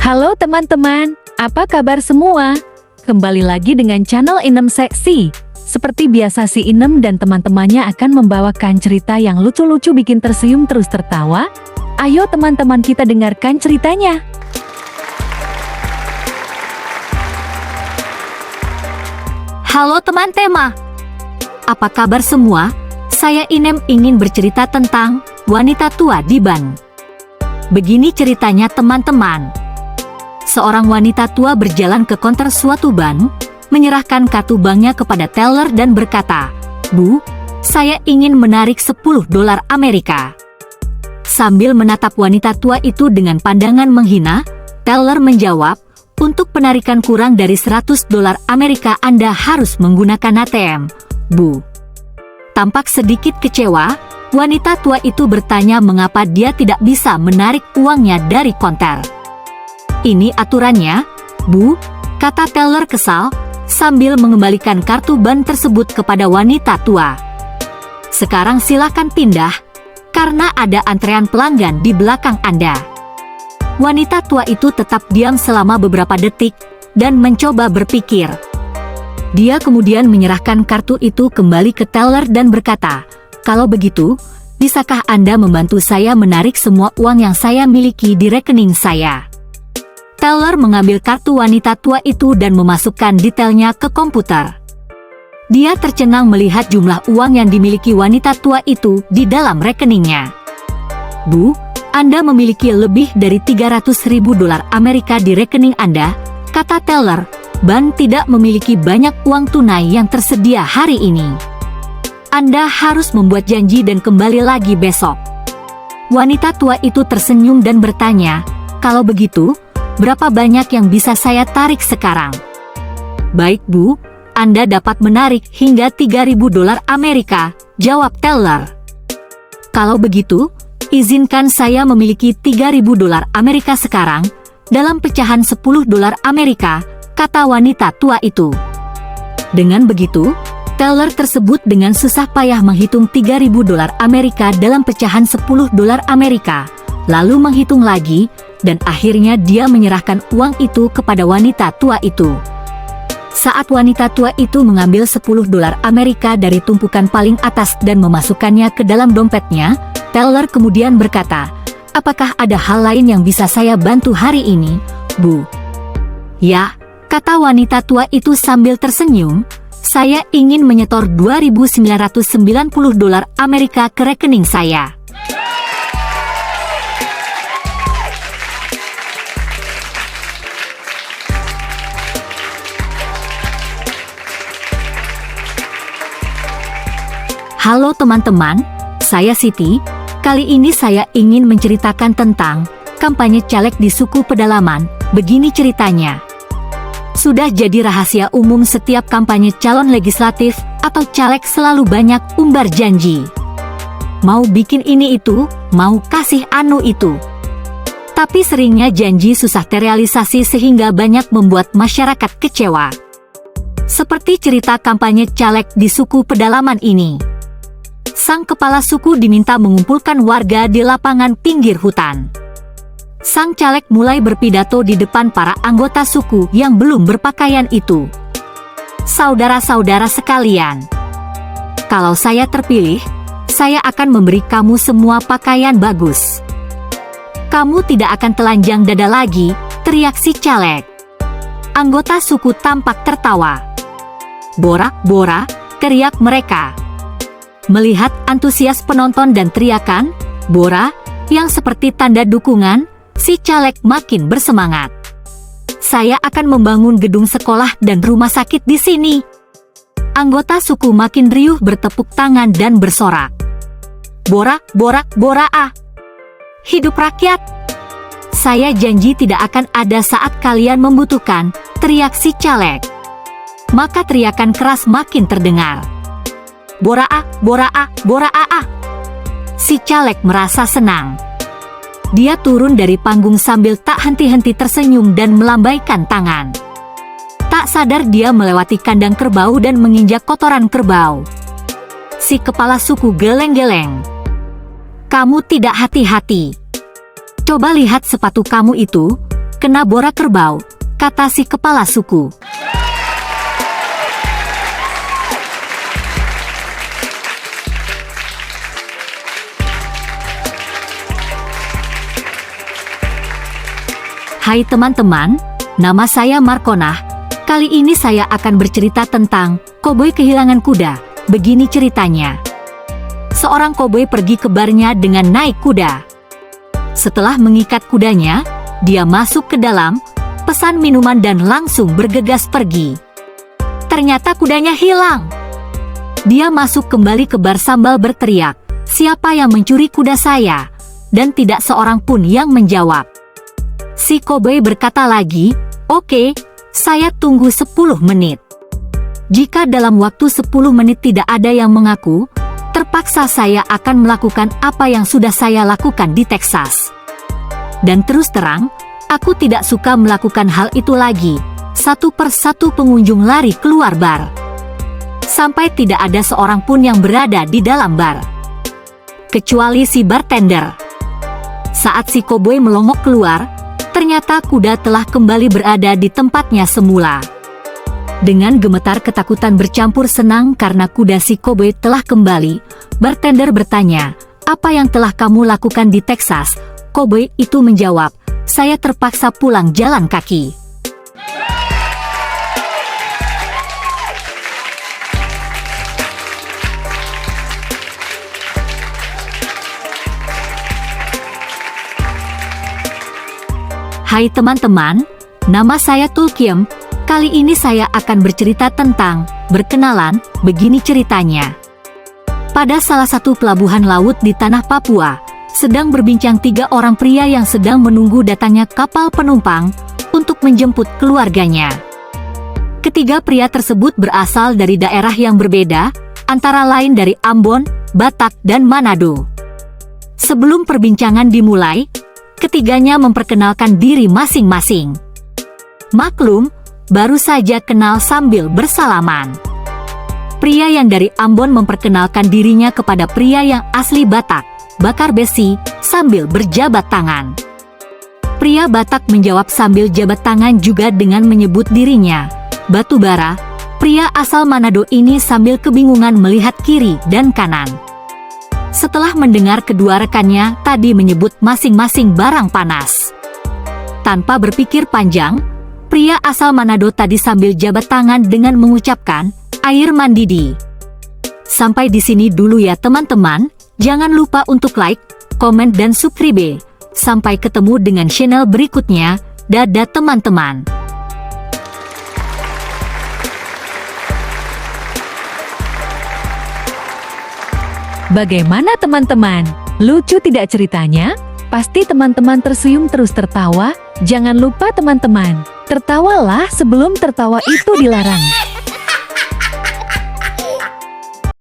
Halo teman-teman, apa kabar semua? Kembali lagi dengan channel Inem Seksi. Seperti biasa si Inem dan teman-temannya akan membawakan cerita yang lucu-lucu bikin tersenyum terus tertawa. Ayo teman-teman kita dengarkan ceritanya. Halo teman Tema, apa kabar semua? Saya Inem ingin bercerita tentang wanita tua di ban. Begini ceritanya teman-teman. Seorang wanita tua berjalan ke konter suatu ban, menyerahkan kartu banknya kepada teller dan berkata, "Bu, saya ingin menarik $10 Amerika." Sambil menatap wanita tua itu dengan pandangan menghina, teller menjawab, "Untuk penarikan kurang dari $100 Amerika Anda harus menggunakan ATM, Bu." Tampak sedikit kecewa, wanita tua itu bertanya mengapa dia tidak bisa menarik uangnya dari konter. "Ini aturannya, Bu," kata teller kesal, sambil mengembalikan kartu ban tersebut kepada wanita tua. "Sekarang silakan pindah, karena ada antrean pelanggan di belakang Anda." Wanita tua itu tetap diam selama beberapa detik, dan mencoba berpikir. Dia kemudian menyerahkan kartu itu kembali ke teller dan berkata, "Kalau begitu, bisakah Anda membantu saya menarik semua uang yang saya miliki di rekening saya?" Teller mengambil kartu wanita tua itu dan memasukkan detailnya ke komputer. Dia tercengang melihat jumlah uang yang dimiliki wanita tua itu di dalam rekeningnya. "Bu, Anda memiliki lebih dari $300.000 Amerika di rekening Anda," kata teller. "Ban tidak memiliki banyak uang tunai yang tersedia hari ini. Anda harus membuat janji dan kembali lagi besok." Wanita tua itu tersenyum dan bertanya, "Kalau begitu, berapa banyak yang bisa saya tarik sekarang?" "Baik Bu, Anda dapat menarik hingga $3.000 Amerika," jawab teller. "Kalau begitu, izinkan saya memiliki $3.000 Amerika sekarang, dalam pecahan $10 Amerika," kata wanita tua itu. Dengan begitu, teller tersebut dengan susah payah menghitung $3.000 Amerika dalam pecahan $10 Amerika, lalu menghitung lagi, dan akhirnya dia menyerahkan uang itu kepada wanita tua itu. Saat wanita tua itu mengambil $10 Amerika dari tumpukan paling atas dan memasukkannya ke dalam dompetnya, teller kemudian berkata, "Apakah ada hal lain yang bisa saya bantu hari ini, Bu?" "Ya," kata wanita tua itu sambil tersenyum, "saya ingin menyetor $2.990 Amerika ke rekening saya." Halo teman-teman, saya Siti. Kali ini saya ingin menceritakan tentang kampanye caleg di suku pedalaman. Begini ceritanya. Sudah jadi rahasia umum setiap kampanye calon legislatif atau caleg selalu banyak umbar janji. Mau bikin ini itu, mau kasih anu itu. Tapi seringnya janji susah terrealisasi sehingga banyak membuat masyarakat kecewa. Seperti cerita kampanye caleg di suku pedalaman ini. Sang kepala suku diminta mengumpulkan warga di lapangan pinggir hutan. Sang caleg mulai berpidato di depan para anggota suku yang belum berpakaian itu. "Saudara-saudara sekalian, kalau saya terpilih, saya akan memberi kamu semua pakaian bagus. Kamu tidak akan telanjang dada lagi," teriak si caleg. Anggota suku tampak tertawa. "Borak-bora," teriak mereka. Melihat antusias penonton dan teriakan "Bora" yang seperti tanda dukungan, si caleg makin bersemangat. "Saya akan membangun gedung sekolah dan rumah sakit di sini." Anggota suku makin riuh bertepuk tangan dan bersorak. "Bora, borak, bora ah! Hidup rakyat! Saya janji tidak akan ada saat kalian membutuhkan," teriak si caleg. Maka teriakan keras makin terdengar. "Bora ah, bora ah, bora ah ah!" Si caleg merasa senang. Dia turun dari panggung sambil tak henti-henti tersenyum dan melambaikan tangan. Tak sadar dia melewati kandang kerbau dan menginjak kotoran kerbau. Si kepala suku geleng-geleng. "Kamu tidak hati-hati. Coba lihat sepatu kamu itu, kena bora kerbau, kata si kepala suku. Hai teman-teman, nama saya Markonah. Kali ini saya akan bercerita tentang koboi kehilangan kuda. Begini ceritanya. Seorang koboi pergi ke barnya dengan naik kuda. Setelah mengikat kudanya, dia masuk ke dalam, pesan minuman dan langsung bergegas pergi. Ternyata kudanya hilang. Dia masuk kembali ke bar sambil berteriak, "Siapa yang mencuri kuda saya?" Dan tidak seorang pun yang menjawab. Si koboi berkata lagi, "Oke, saya tunggu 10 menit. Jika dalam waktu 10 menit tidak ada yang mengaku, terpaksa saya akan melakukan apa yang sudah saya lakukan di Texas." Dan terus terang, aku tidak suka melakukan hal itu lagi. Satu persatu pengunjung lari keluar bar. Sampai tidak ada seorang pun yang berada di dalam bar. Kecuali si bartender. Saat si koboi melongok keluar, ternyata kuda telah kembali berada di tempatnya semula. Dengan gemetar ketakutan bercampur senang karena kuda si koboi telah kembali, bartender bertanya, "Apa yang telah kamu lakukan di Texas?" Koboi itu menjawab, "Saya terpaksa pulang jalan kaki." Hai teman-teman, nama saya Tulkiem. Kali ini saya akan bercerita tentang berkenalan. Begini ceritanya. Pada salah satu pelabuhan laut di tanah Papua, sedang berbincang 3 orang pria yang sedang menunggu datangnya kapal penumpang untuk menjemput keluarganya. Ketiga pria tersebut berasal dari daerah yang berbeda, antara lain dari Ambon, Batak, dan Manado. Sebelum perbincangan dimulai, ketiganya memperkenalkan diri masing-masing. Maklum, baru saja kenal sambil bersalaman. Pria yang dari Ambon memperkenalkan dirinya kepada pria yang asli Batak, bakar besi, sambil berjabat tangan. Pria Batak menjawab sambil jabat tangan juga dengan menyebut dirinya batu bara. Pria asal Manado ini sambil kebingungan melihat kiri dan kanan. Setelah mendengar kedua rekannya tadi menyebut masing-masing barang panas. Tanpa berpikir panjang, pria asal Manado tadi sambil jabat tangan dengan mengucapkan, "Air mendidih." Sampai di sini dulu ya teman-teman. Jangan lupa untuk like, komen, dan subscribe. Sampai ketemu dengan channel berikutnya. Dadah teman-teman. Bagaimana teman-teman? Lucu tidak ceritanya? Pasti teman-teman tersenyum terus tertawa. Jangan lupa teman-teman, tertawalah sebelum tertawa itu dilarang.